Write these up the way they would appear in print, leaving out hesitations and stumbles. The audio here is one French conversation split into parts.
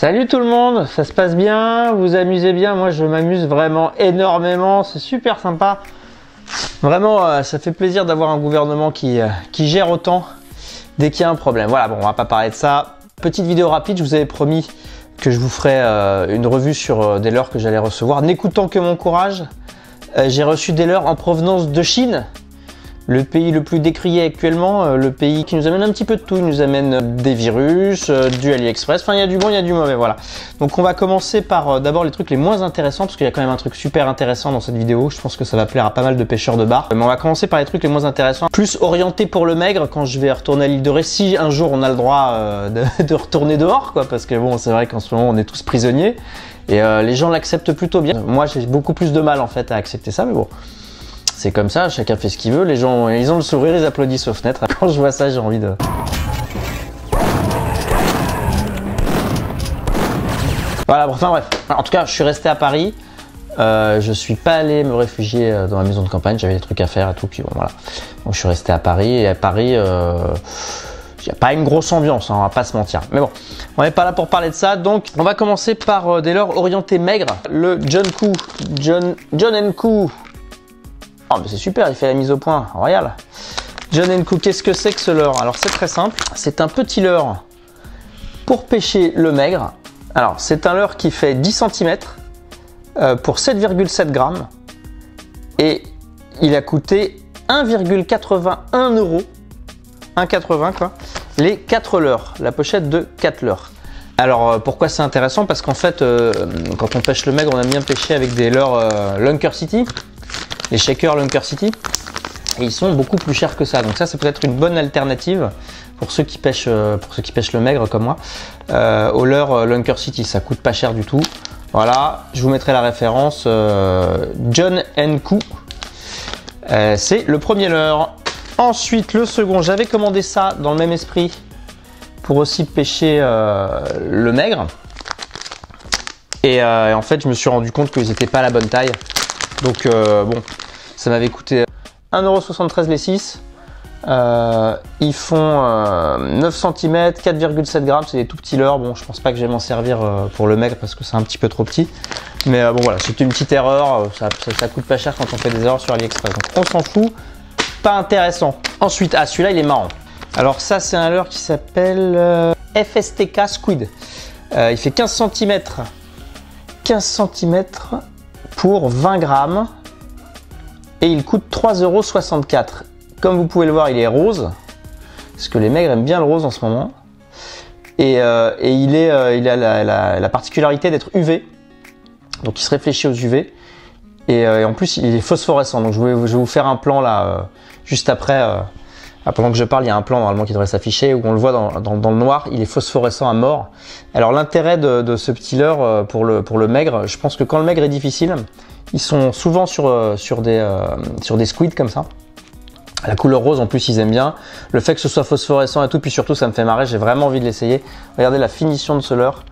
Salut tout le monde, ça se passe bien, vous vous amusez bien, moi je m'amuse vraiment énormément, c'est super sympa. Vraiment, ça fait plaisir d'avoir un gouvernement qui gère autant dès qu'il y a un problème. Voilà, bon, on va pas parler de ça. Petite vidéo rapide, je vous avais promis que je vous ferai une revue sur des leurres que j'allais recevoir. N'écoutant que mon courage, j'ai reçu des leurres en provenance de Chine. Le pays le plus décrié actuellement, le pays qui nous amène un petit peu de tout. Il nous amène des virus, du AliExpress, enfin il y a du bon, il y a du mauvais, voilà. Donc on va commencer par d'abord les trucs les moins intéressants, parce qu'il y a quand même un truc super intéressant dans cette vidéo. Je pense que ça va plaire à pas mal de pêcheurs de bar. Mais on va commencer par les trucs les moins intéressants, plus orientés pour le maigre quand je vais retourner à l'île de Ré. Si un jour on a le droit de retourner dehors, quoi, parce que bon, c'est vrai qu'en ce moment on est tous prisonniers, et les gens l'acceptent plutôt bien. Moi j'ai beaucoup plus de mal en fait à accepter ça, mais bon. C'est comme ça, chacun fait ce qu'il veut, les gens ils ont le sourire, ils applaudissent aux fenêtres. Quand je vois ça, j'ai envie de... Voilà, enfin bref. En tout cas, je suis resté à Paris. Je suis pas allé me réfugier dans la maison de campagne, j'avais des trucs à faire et tout, puis bon, voilà. Donc je suis resté à Paris, et à Paris, il n'y a pas une grosse ambiance, hein, on va pas se mentir. Mais bon, on n'est pas là pour parler de ça, donc on va commencer par des leurres orientés maigres. Le John Coup. Oh, mais c'est super, il fait la mise au point, royal. John & Coup, qu'est-ce que c'est que ce leurre? Alors c'est très simple, c'est un petit leurre pour pêcher le maigre. Alors c'est un leurre qui fait 10 cm pour 7,7 grammes et il a coûté 1,81 €, 1,80 quoi, les 4 leurres, la pochette de 4 leurres. Alors pourquoi c'est intéressant? Parce qu'en fait quand on pêche le maigre, on aime bien pêcher avec des leurres Lunker City. Les shakers Lunker City, et ils sont beaucoup plus chers que ça. Donc ça, c'est peut-être une bonne alternative pour ceux qui pêchent le maigre comme moi. Au leurre Lunker City, ça coûte pas cher du tout. Voilà, je vous mettrai la référence. John & Coup, c'est le premier leurre. Ensuite, le second, j'avais commandé ça dans le même esprit pour aussi pêcher le maigre. Et en fait, je me suis rendu compte qu'ils n'étaient pas à la bonne taille. Donc bon, ça m'avait coûté 1,73 € les 6. Ils font 9 cm, 4,7 grammes, c'est des tout petits leurres. Bon, je pense pas que je vais m'en servir pour le maigre parce que c'est un petit peu trop petit. Mais bon voilà, c'était une petite erreur, ça coûte pas cher quand on fait des erreurs sur AliExpress. Donc on s'en fout, pas intéressant. Ensuite, ah celui-là il est marrant. Alors ça c'est un leurre qui s'appelle FSTK Squid. Il fait 15 cm. 15 cm pour 20 grammes et il coûte 3,64 €. Comme vous pouvez le voir, il est rose parce que les maigres aiment bien le rose en ce moment, et il a la particularité d'être UV, donc il se réfléchit aux UV, et en plus il est phosphorescent. Donc je vais vous faire un plan là juste après. Pendant que je parle, il y a un plan normalement qui devrait s'afficher où on le voit dans le noir, il est phosphorescent à mort. Alors l'intérêt de ce petit leurre pour le maigre, je pense que quand le maigre est difficile, ils sont souvent sur des squids comme ça. La couleur rose en plus ils aiment bien. Le fait que ce soit phosphorescent et tout, puis surtout ça me fait marrer, j'ai vraiment envie de l'essayer. Regardez la finition de ce leurre.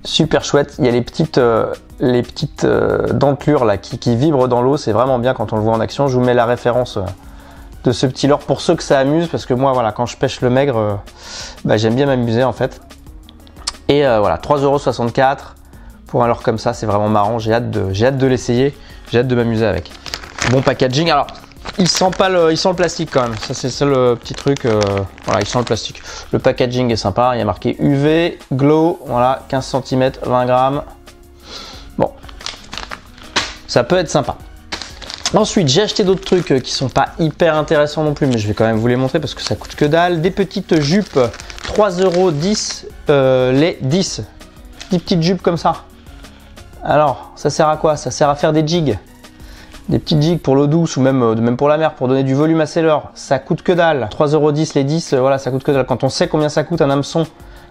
Super chouette, il y a les petites dentelures là qui vibrent dans l'eau, c'est vraiment bien quand on le voit en action. Je vous mets la référence de ce petit leurre pour ceux que ça amuse, parce que moi voilà, quand je pêche le maigre, j'aime bien m'amuser en fait. Et voilà, 3,64 € pour un leurre comme ça, c'est vraiment marrant, j'ai hâte de l'essayer, j'ai hâte de m'amuser avec. Bon packaging, alors il sent le plastique quand même, ça c'est ça le petit truc, voilà, il sent le plastique. Le packaging est sympa, il y a marqué UV, Glow, voilà, 15 cm, 20 grammes. Bon, ça peut être sympa. Ensuite, j'ai acheté d'autres trucs qui sont pas hyper intéressants non plus, mais je vais quand même vous les montrer parce que ça coûte que dalle. Des petites jupes, 3,10 € les 10. Des petites jupes comme ça. Alors, ça sert à quoi? Ça sert à faire des jigs. Des petites jigs pour l'eau douce ou même pour la mer, pour donner du volume à ces leurres. Ça coûte que dalle. 3,10 € les 10, voilà, ça coûte que dalle. Quand on sait combien ça coûte un hameçon,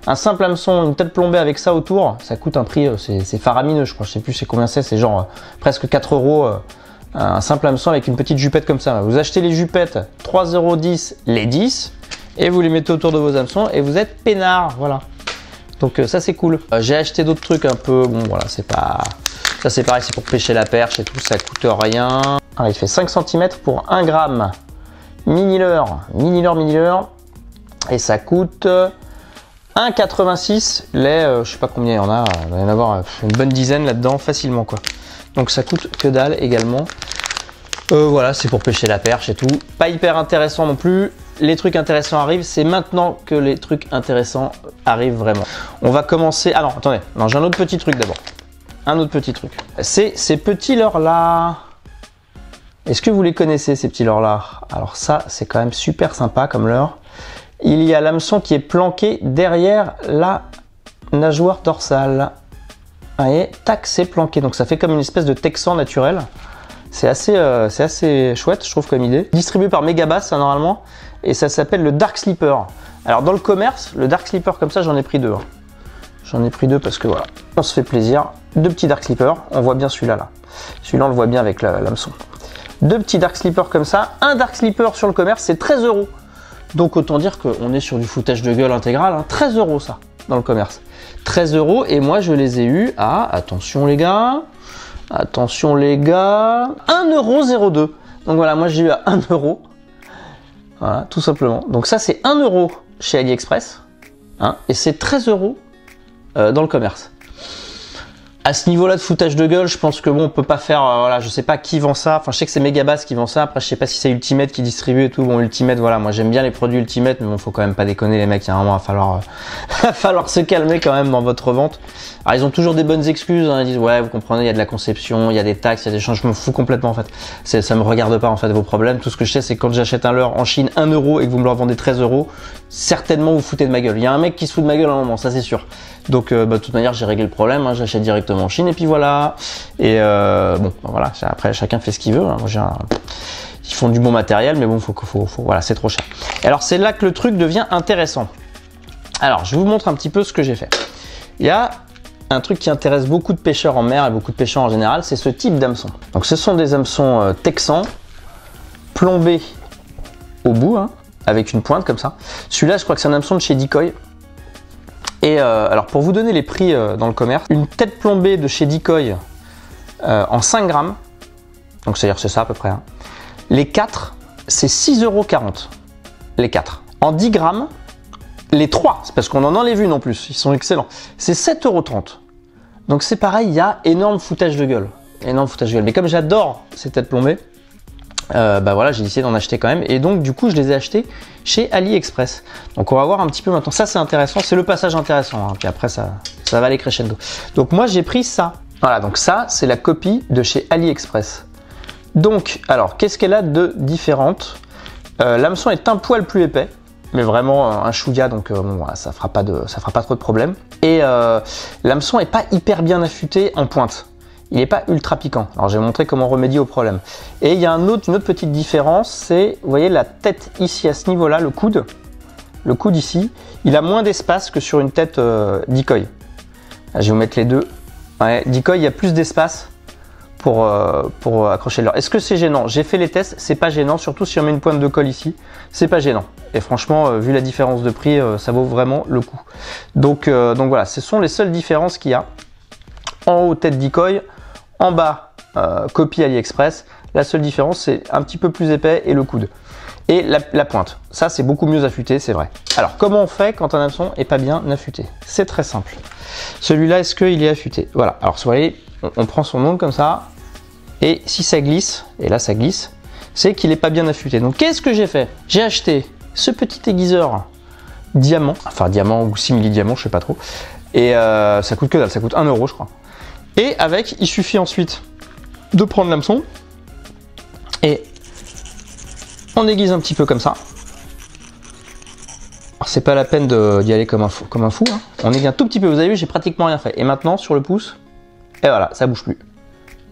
un simple hameçon, une tête plombée avec ça autour, ça coûte un prix, c'est faramineux, je crois. Je sais plus c'est combien c'est genre presque 4 €. Un simple hameçon avec une petite jupette comme ça. Vous achetez les jupettes, 3,10 € les 10, et vous les mettez autour de vos hameçons et vous êtes peinard, voilà. Donc ça c'est cool. J'ai acheté d'autres trucs un peu, bon voilà, c'est pas... Ça c'est pareil, c'est pour pêcher la perche et tout, ça coûte rien. Alors, il fait 5 cm pour 1 gramme. Mini leurre, et ça coûte 1,86 les, je sais pas combien il y en a, il va y en avoir une bonne dizaine là-dedans facilement quoi. Donc ça coûte que dalle également. Voilà, c'est pour pêcher la perche et tout. Pas hyper intéressant non plus. Les trucs intéressants arrivent, c'est maintenant que les trucs intéressants arrivent vraiment. On va commencer. Ah non, attendez, non, j'ai un autre petit truc d'abord. Un autre petit truc. C'est ces petits leurres là. Est-ce que vous les connaissez ces petits leurres là? Alors ça, c'est quand même super sympa comme leurre. Il y a l'hameçon qui est planqué derrière la nageoire dorsale. Vous voyez, tac, c'est planqué. Donc ça fait comme une espèce de texan naturel. C'est assez chouette, je trouve, comme idée. Distribué par Megabass, ça, normalement. Et ça s'appelle le Dark Sleeper. Alors, dans le commerce, le Dark Sleeper comme ça, j'en ai pris deux. J'en ai pris deux parce que voilà, on se fait plaisir. Deux petits Dark Sleeper. On voit bien celui-là, là. Celui-là, on le voit bien avec l'hameçon. Deux petits Dark Sleeper comme ça. Un Dark Sleeper sur le commerce, c'est 13 €. Donc, autant dire qu'on est sur du foutage de gueule intégral. Hein. 13 € ça, dans le commerce. 13 € et moi, je les ai eus à, attention les gars, 1,02 €. Donc voilà, moi j'ai eu à 1 €. Voilà, tout simplement. Donc ça, c'est 1 € chez AliExpress. Hein, et c'est 13 € dans le commerce. À ce niveau-là de foutage de gueule, je pense que bon, on peut pas faire, voilà, je sais pas qui vend ça. Enfin, je sais que c'est Megabass qui vend ça. Après, je sais pas si c'est Ultimate qui distribue et tout. Bon, Ultimate, voilà, moi j'aime bien les produits Ultimate, mais bon, faut quand même pas déconner les mecs. Il y a un moment, va falloir se calmer quand même dans votre vente. Alors, ils ont toujours des bonnes excuses. Hein, ils disent ouais, vous comprenez, il y a de la conception, il y a des taxes, il y a des changements. Je me fous complètement en fait. Ça me regarde pas en fait vos problèmes. Tout ce que je sais, c'est que quand j'achète un leurre en Chine 1 € et que vous me le revendez 13 €, certainement vous foutez de ma gueule. Il y a un mec qui se fout de ma gueule à un moment, ça c'est sûr. Donc, de toute manière, j'ai réglé le problème. Hein, j'achète directement en Chine et puis voilà. Et bon, voilà. Après, chacun fait ce qu'il veut. Hein. Moi, ils font du bon matériel, mais bon, voilà, c'est trop cher. Et alors, c'est là que le truc devient intéressant. Alors, je vous montre un petit peu ce que j'ai fait. Il y a un truc qui intéresse beaucoup de pêcheurs en mer et beaucoup de pêcheurs en général, c'est ce type d'hameçon. Donc, ce sont des hameçons texans plombés au bout, hein, avec une pointe comme ça. Celui-là, je crois que c'est un hameçon de chez Decoy. Et alors pour vous donner les prix dans le commerce, une tête plombée de chez Decoy en 5 grammes, donc c'est-à-dire c'est ça à peu près, hein. Les 4, c'est 6,40 €. Les 4. En 10 grammes, les 3, c'est parce qu'on en enlève une en plus, ils sont excellents, c'est 7,30 €. Donc c'est pareil, il y a énorme foutage de gueule. Énorme foutage de gueule. Mais comme j'adore ces têtes plombées, bah voilà, j'ai décidé d'en acheter quand même. Et donc du coup, je les ai achetés chez AliExpress. Donc on va voir un petit peu maintenant. Ça c'est intéressant, c'est le passage intéressant. Hein. Puis après ça va aller crescendo. Donc moi j'ai pris ça. Voilà, donc ça c'est la copie de chez AliExpress. Donc alors qu'est-ce qu'elle a de différente? L'hameçon est un poil plus épais, mais vraiment un chouïa, donc bon, voilà, ça fera pas trop de problème. Et l'hameçon est pas hyper bien affûté en pointe. Il n'est pas ultra piquant. Alors, je vais montrer comment remédier au problème. Et il y a une autre petite différence, c'est, vous voyez, la tête ici à ce niveau-là, le coude ici, il a moins d'espace que sur une tête Decoy. Je vais vous mettre les deux. Ouais, Decoy, il y a plus d'espace pour accrocher le leurre. Est-ce que c'est gênant? J'ai fait les tests, c'est pas gênant, surtout si on met une pointe de colle ici, c'est pas gênant. Et franchement, vu la différence de prix, ça vaut vraiment le coup. Donc voilà, ce sont les seules différences qu'il y a. En haut, tête Decoy. En bas, copie AliExpress. La seule différence, c'est un petit peu plus épais et le coude. Et la pointe. Ça, c'est beaucoup mieux affûté, c'est vrai. Alors, comment on fait quand un hameçon n'est pas bien affûté? C'est très simple. Celui-là, est-ce qu'il est affûté? Voilà. Alors, vous voyez, on prend son ongle comme ça. Et si ça glisse, et là, ça glisse, c'est qu'il n'est pas bien affûté. Donc, qu'est-ce que j'ai fait? J'ai acheté ce petit aiguiseur diamant. Enfin, diamant ou simili-diamant, je sais pas trop. Et ça coûte que dalle. Ça coûte 1 €, je crois. Et avec, il suffit ensuite de prendre l'hameçon et on aiguise un petit peu comme ça. Alors c'est pas la peine d'y aller comme un fou. Hein. On aiguise un tout petit peu, vous avez vu, j'ai pratiquement rien fait. Et maintenant sur le pouce, et voilà, ça bouge plus.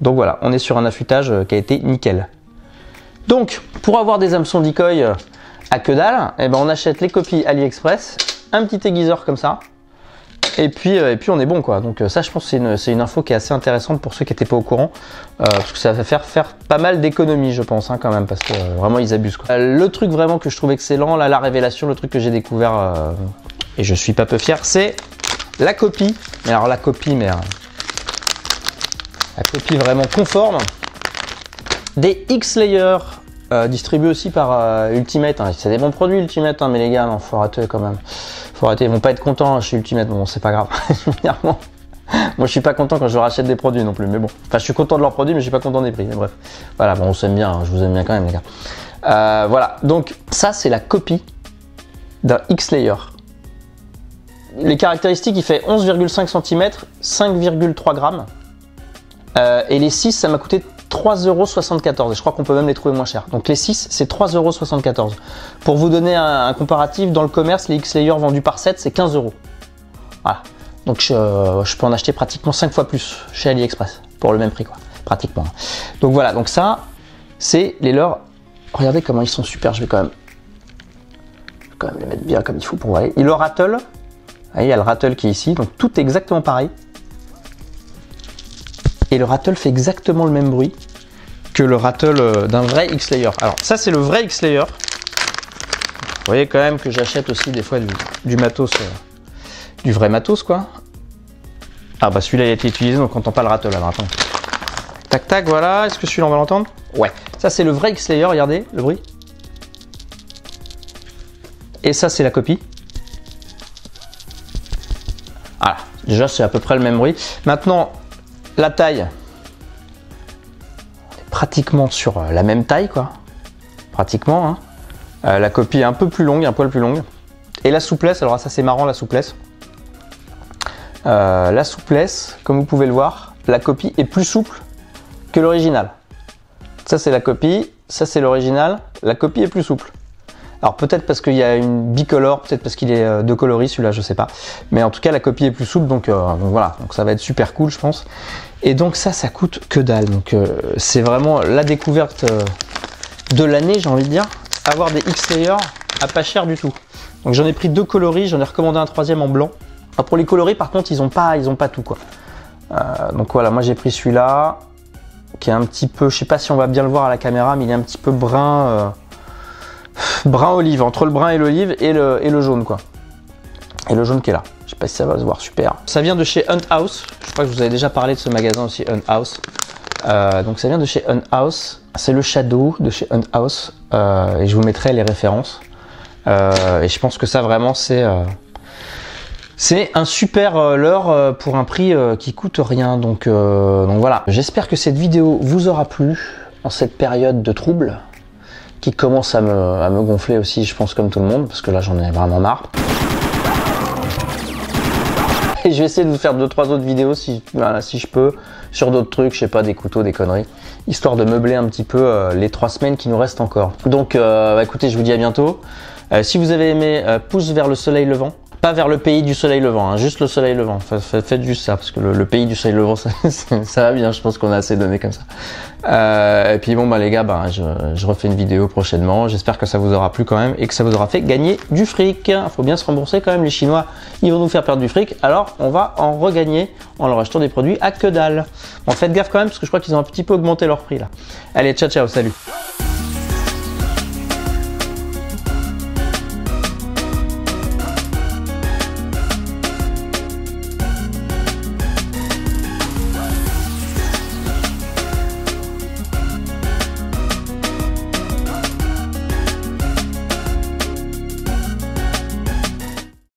Donc voilà, on est sur un affûtage qui a été nickel. Donc pour avoir des hameçons Decoy à que dalle, eh ben, on achète les copies AliExpress, un petit aiguiseur comme ça. Et puis on est bon quoi. Donc ça je pense que c'est une info qui est assez intéressante pour ceux qui n'étaient pas au courant. Parce que ça va faire pas mal d'économies je pense hein, quand même. Parce que vraiment ils abusent quoi. Le truc vraiment que je trouve excellent, là la révélation, le truc que j'ai découvert et je suis pas peu fier, c'est la copie. Mais alors la copie vraiment conforme des X-Layer. Distribué aussi par Ultimate. Hein. C'est des bons produits Ultimate hein, mais les gars, non, faut arrêter quand même. Faut arrêter, ils vont pas être contents chez Ultimate, bon c'est pas grave. Moi je suis pas content quand je rachète des produits non plus, mais bon. Enfin je suis content de leurs produits, mais je suis pas content des prix, mais bref. Voilà, bon on s'aime bien, hein, je vous aime bien quand même les gars. Voilà, donc ça c'est la copie d'un X-Layer. Les caractéristiques, il fait 11,5 cm, 5,3 grammes. Et les 6, ça m'a coûté 3,74 €. Et je crois qu'on peut même les trouver moins chers. Donc les 6, c'est 3,74 €. Pour vous donner un comparatif, dans le commerce, les X-Layer vendus par 7, c'est 15 €. Voilà. Donc je peux en acheter pratiquement 5 fois plus chez AliExpress. Pour le même prix, quoi. Pratiquement. Donc voilà, donc ça, c'est les leurs. Regardez comment ils sont super. Je vais quand même les mettre bien comme il faut pour voir. Et le rattle, il y a le rattle qui est ici. Donc tout est exactement pareil. Et le rattle fait exactement le même bruit que le rattle d'un vrai X-Layer. Alors ça c'est le vrai X-Layer. Vous voyez quand même que j'achète aussi des fois du matos, du vrai matos quoi. Ah bah celui-là il a été utilisé donc on n'entend pas le rattle. Alors attends. Tac tac, voilà, est-ce que celui-là on va l'entendre? Ouais. Ça c'est le vrai X-Layer, regardez le bruit. Et ça c'est la copie. Voilà, déjà c'est à peu près le même bruit. Maintenant, la taille, on est pratiquement sur la même taille, quoi. Pratiquement. Hein. La copie est un peu plus longue, un poil plus longue. Et la souplesse, alors ça c'est marrant la souplesse. La souplesse, comme vous pouvez le voir, la copie est plus souple que l'original. Ça c'est la copie, ça c'est l'original. La copie est plus souple. Alors peut-être parce qu'il y a une bicolore, peut-être parce qu'il est deux coloris, celui-là je sais pas. Mais en tout cas la copie est plus souple, donc voilà, donc ça va être super cool je pense. Et donc ça coûte que dalle, donc c'est vraiment la découverte de l'année j'ai envie de dire. Avoir des X-Layer à pas cher du tout. Donc j'en ai pris 2 coloris, j'en ai recommandé un 3e en blanc. Alors, pour les coloris par contre ils ont pas tout quoi. Donc voilà, moi j'ai pris celui-là, qui est un petit peu, je sais pas si on va bien le voir à la caméra, mais il est un petit peu brun... brun olive, entre le brun et l'olive et le jaune quoi. Et le jaune qui est là. Je sais pas si ça va se voir, super. Ça vient de chez Hunt House. Je crois que je vous avais déjà parlé de ce magasin aussi, Hunt House. Donc ça vient de chez Hunt House. C'est le Shadow de chez Hunt House. Et je vous mettrai les références. Et je pense que ça vraiment c'est un super leurre pour un prix qui coûte rien. Donc voilà. J'espère que cette vidéo vous aura plu en cette période de trouble, qui commence à me gonfler aussi, je pense comme tout le monde, parce que là j'en ai vraiment marre. Et je vais essayer de vous faire 2-3 autres vidéos si je peux, sur d'autres trucs, je sais pas, des couteaux, des conneries, histoire de meubler un petit peu les 3 semaines qui nous restent encore. Donc écoutez, je vous dis à bintôt. Si vous avez aimé, pouce vers le soleil levant. Pas vers le pays du soleil levant, hein, juste le soleil levant. Faites juste ça, parce que le pays du soleil levant, ça va bien, je pense qu'on a assez donné comme ça. Et puis bon, bah les gars, bah, je refais une vidéo prochainement. J'espère que ça vous aura plu quand même et que ça vous aura fait gagner du fric. Il faut bien se rembourser quand même, les Chinois, ils vont nous faire perdre du fric. Alors, on va en regagner en leur achetant des produits à que dalle. Bon, faites gaffe quand même, parce que je crois qu'ils ont un petit peu augmenté leur prix là. Allez, ciao, ciao, salut.